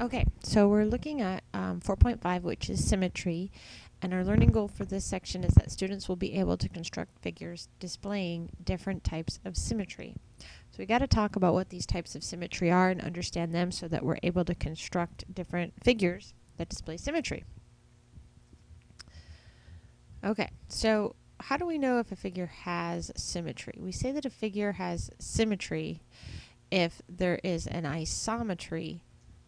Okay, so we're looking at 4.5, which is symmetry, and our learning goal for this section is that students will be able to construct figures displaying different types of symmetry. So we got to talk about what these types of symmetry are and understand them so that we're able to construct different figures that display symmetry. Okay, so how do we know if a figure has symmetry? We say that a figure has symmetry if there is an isometry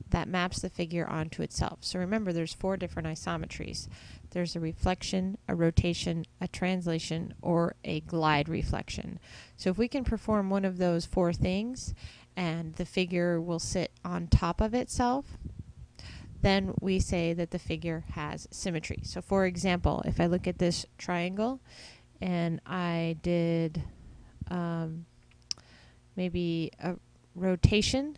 that maps the figure onto itself. So remember, there's 4 different isometries. There's a reflection, a rotation, a translation, or a glide reflection. So if we can perform one of those 4 things and the figure will sit on top of itself, then we say that the figure has symmetry. So for example, if I look at this triangle and I did maybe a rotation,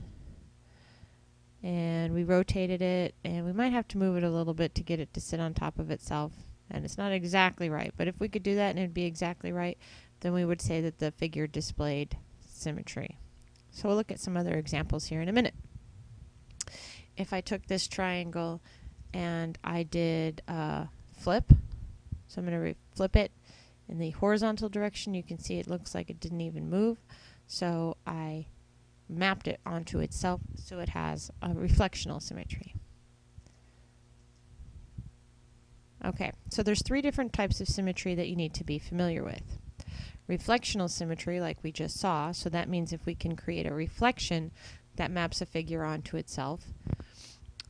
and we rotated it, and we might have to move it a little bit to get it to sit on top of itself, and it's not exactly right, but if we could do that and it'd be exactly right, then we would say that the figure displayed symmetry. So we'll look at some other examples here in a minute. If I took this triangle and I did a flip, so I'm going to flip it in the horizontal direction, you can see it looks like it didn't even move, so I mapped it onto itself, so it has a reflectional symmetry. Okay, so there's 3 different types of symmetry that you need to be familiar with. Reflectional symmetry, like we just saw, so that means if we can create a reflection that maps a figure onto itself.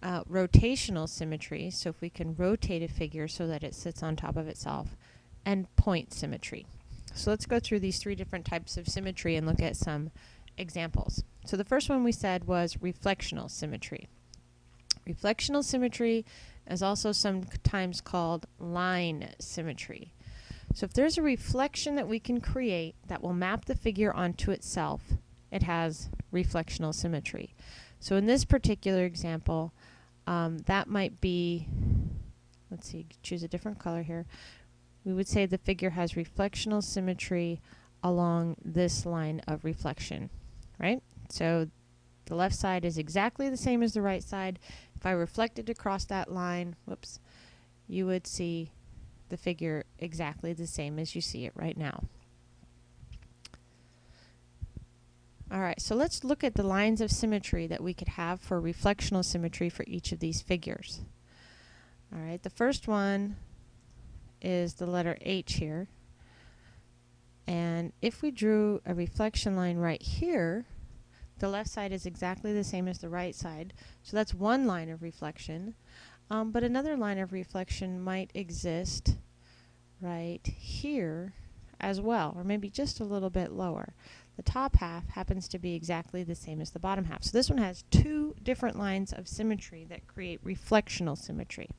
Rotational symmetry, so if we can rotate a figure so that it sits on top of itself. And point symmetry. So let's go through these 3 different types of symmetry and look at some examples. So the first one we said was reflectional symmetry. Reflectional symmetry is also sometimes called line symmetry. So if there's a reflection that we can create that will map the figure onto itself, it has reflectional symmetry. So in this particular example, that might be, let's see, choose a different color here. We would say the figure has reflectional symmetry along this line of reflection, right? So the left side is exactly the same as the right side. If I reflected across that line, whoops, you would see the figure exactly the same as you see it right now. Alright, so let's look at the lines of symmetry that we could have for reflectional symmetry for each of these figures. Alright, the first one is the letter H here. And if we drew a reflection line right here, the left side is exactly the same as the right side. So that's one line of reflection. But another line of reflection might exist right here as well, or maybe just a little bit lower. The top half happens to be exactly the same as the bottom half. So this one has 2 different lines of symmetry that create reflectional symmetry.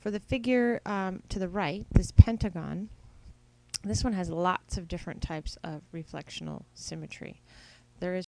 For the figure to the right, this pentagon, this one has lots of different types of reflectional symmetry. There is